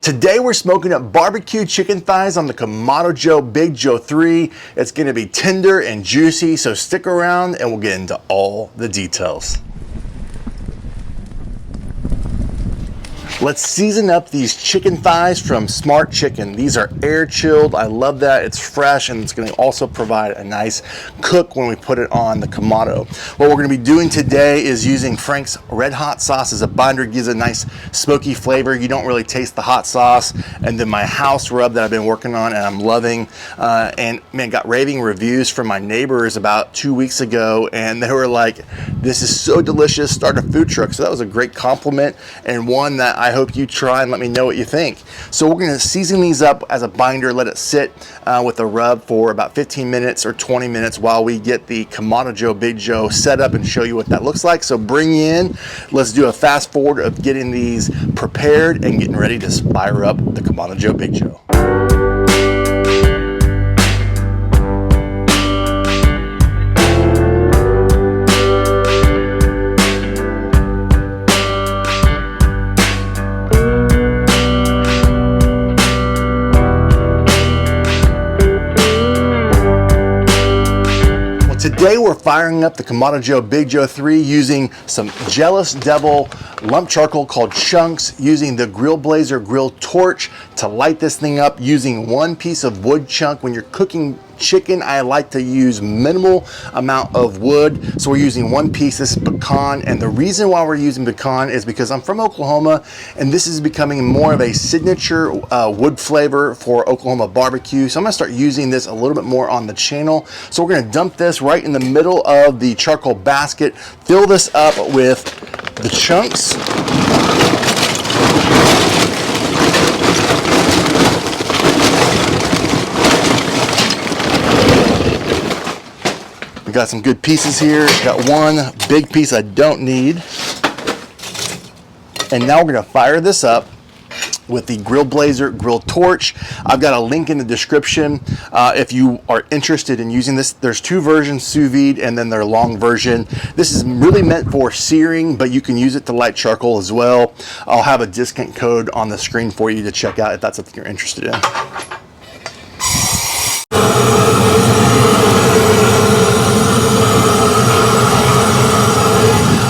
Today we're smoking up barbecue chicken thighs on the Kamado Joe Big Joe 3. It's going to be tender and juicy, so stick around and we'll get into all the details. Let's season up these chicken thighs from Smart Chicken. These are air chilled. I love that. It's fresh and it's going to also provide a nice cook when we put it on the Kamado. What we're going to be doing today is using Frank's Red Hot sauce as a binder. It gives a nice smoky flavor. You don't really taste the hot sauce. And then my house rub that I've been working on and I'm loving. And man, got raving reviews from my neighbors about 2 weeks ago, and they were like, this is so delicious, start a food truck. So that was a great compliment and one that I hope you try and let me know what you think. So we're going to season these up as a binder, let it sit with a rub for about 15 minutes or 20 minutes while we get the Kamado Joe Big Joe set up and show you what that looks like. So bring you in, let's do a fast forward of getting these prepared and getting ready to fire up the Kamado Joe Big Joe. Today we're firing up the Kamado Joe Big Joe 3 using some Jealous Devil lump charcoal called chunks, using the Grill Blazer grill torch to light this thing up, using one piece of wood chunk. When you're cooking chicken, I like to use minimal amount of wood, so we're using one piece. This is pecan, and the reason why we're using pecan is because I'm from Oklahoma and this is becoming more of a signature wood flavor for Oklahoma barbecue, so I'm gonna start using this a little bit more on the channel. So we're gonna dump this right in the middle of the charcoal basket, fill this up with the chunks. We got some good pieces here. Got one big piece I don't need. And now we're gonna fire this up with the Grill Blazer grill torch. I've got a link in the description if you are interested in using this. There's two versions, sous vide and then their long version. This is really meant for searing, but you can use it to light charcoal as well. I'll have a discount code on the screen for you to check out if that's something you're interested in.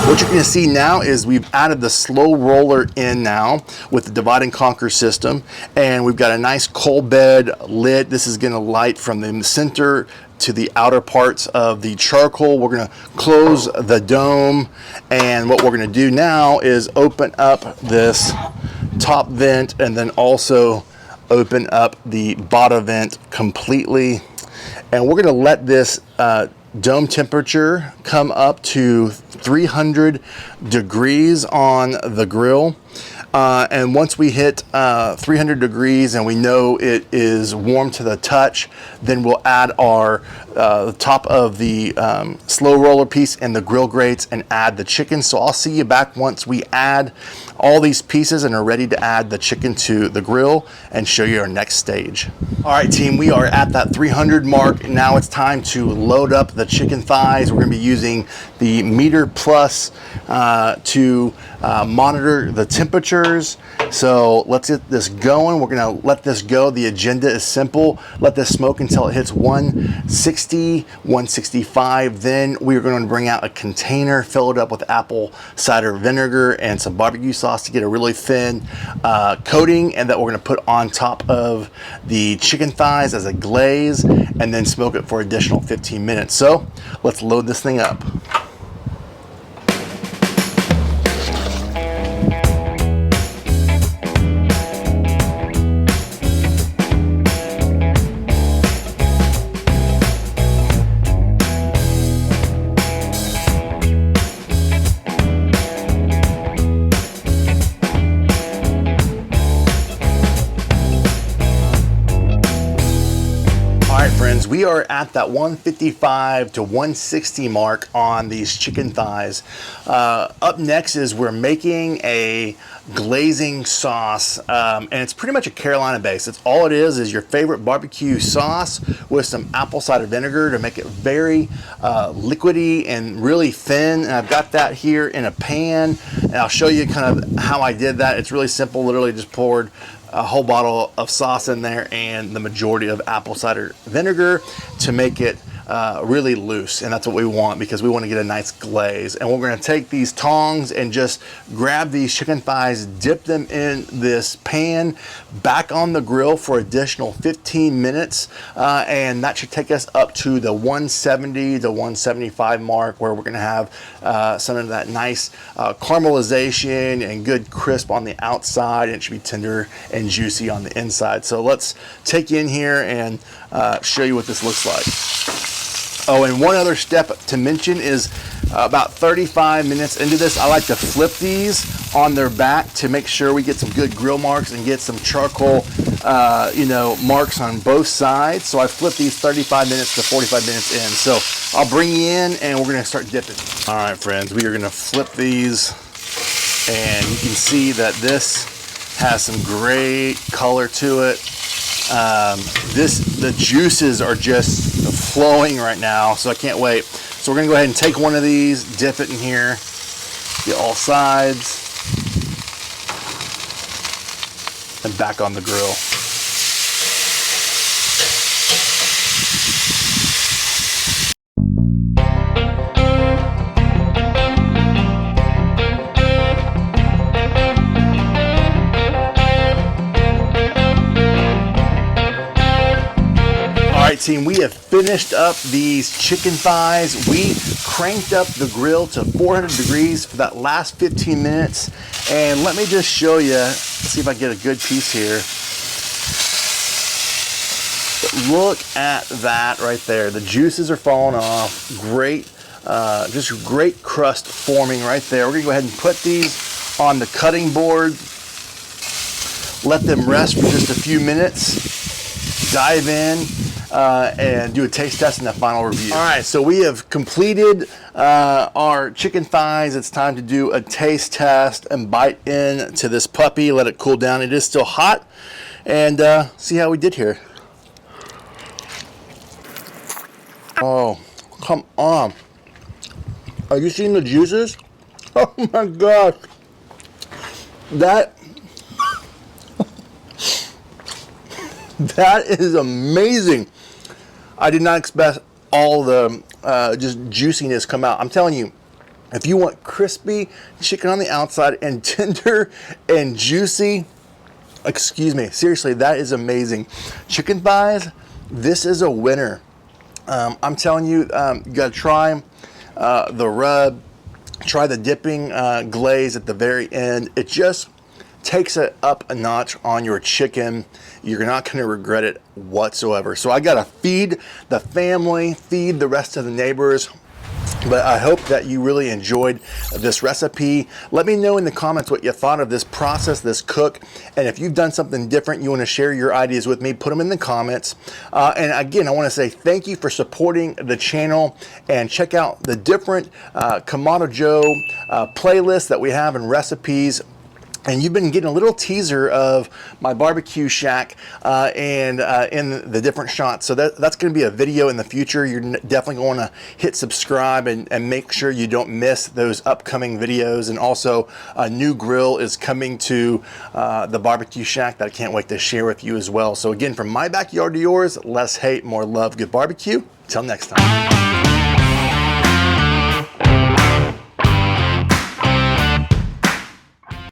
What you're going to see now is we've added the slow roller in now with the divide and conquer system, and we've got a nice coal bed lid. This is going to light from the center to the outer parts of the charcoal. We're going to close the dome, and what we're going to do now is open up this top vent and then also open up the bottom vent completely, and we're going to let this dome temperature come up to 300 degrees on the grill. And once we hit 300 degrees and we know it is warm to the touch, then we'll add our top of the slow roller piece and the grill grates and add the chicken. So I'll see you back once we add all these pieces and are ready to add the chicken to the grill and show you our next stage. All right, team, we are at that 300 mark. Now it's time to load up the chicken thighs. We're gonna be using the Meter Plus to monitor the temperatures. So let's get this going. We're gonna let this go. The agenda is simple. Let this smoke until it hits 160, 165. Then we're gonna bring out a container, fill it up with apple cider vinegar and some barbecue sauce to get a really thin coating, and that we're gonna put on top of the chicken thighs as a glaze, and then smoke it for additional 15 minutes. So let's load this thing up. Friends, we are at that 155 to 160 mark on these chicken thighs. Up next is we're making a glazing sauce, and it's pretty much a Carolina base. It's all it is your favorite barbecue sauce with some apple cider vinegar to make it very liquidy and really thin. And I've got that here in a pan, and I'll show you kind of how I did that. It's really simple. Literally just poured a whole bottle of sauce in there and the majority of apple cider vinegar to make it really loose, and that's what we want because we want to get a nice glaze. And we're going to take these tongs and just grab these chicken thighs, dip them in this pan, back on the grill for additional 15 minutes, and that should take us up to the 170 to 175 mark, where we're going to have some of that nice caramelization and good crisp on the outside, and it should be tender and juicy on the inside. So let's take you in here and show you what this looks like. Oh, and one other step to mention is about 35 minutes into this, I like to flip these on their back to make sure we get some good grill marks and get some charcoal, marks on both sides. So I flip these 35 minutes to 45 minutes in. So I'll bring you in and we're gonna start dipping. All right, friends, we are gonna flip these, and you can see that this has some great color to it. The juices are just flowing right now, so I can't wait. So we're gonna go ahead and take one of these, dip it in here, get all sides, and back on the grill. All right, team, we have finished up these chicken thighs. We cranked up the grill to 400 degrees for that last 15 minutes. And let me just show you, let's see if I get a good piece here. But look at that right there. The juices are falling off. Great, just great crust forming right there. We're gonna go ahead and put these on the cutting board. Let them rest for just a few minutes. Dive in. And do a taste test and a final review. All right, so we have completed our chicken thighs. It's time to do a taste test and bite into this puppy, let it cool down. It is still hot, and see how we did here. Oh, come on. Are you seeing the juices? Oh my gosh. That is amazing. I did not expect all the just juiciness come out. I'm telling you, if you want crispy chicken on the outside and tender and juicy, excuse me, seriously, that is amazing. Chicken thighs, this is a winner. I'm telling you, you gotta try the rub, try the dipping glaze at the very end. It just takes it up a notch on your chicken. You're not going to regret it whatsoever. So I got to feed the family, feed the rest of the neighbors. But I hope that you really enjoyed this recipe. Let me know in the comments what you thought of this process, this cook. And if you've done something different, you want to share your ideas with me, put them in the comments. And again, I want to say thank you for supporting the channel, and check out the different Kamado Joe playlists that we have and recipes. And you've been getting a little teaser of my barbecue shack and in the different shots. So that's going to be a video in the future. You're definitely going to hit subscribe and make sure you don't miss those upcoming videos. And also a new grill is coming to the barbecue shack that I can't wait to share with you as well. So again, from my backyard to yours, less hate, more love, good barbecue. Till next time.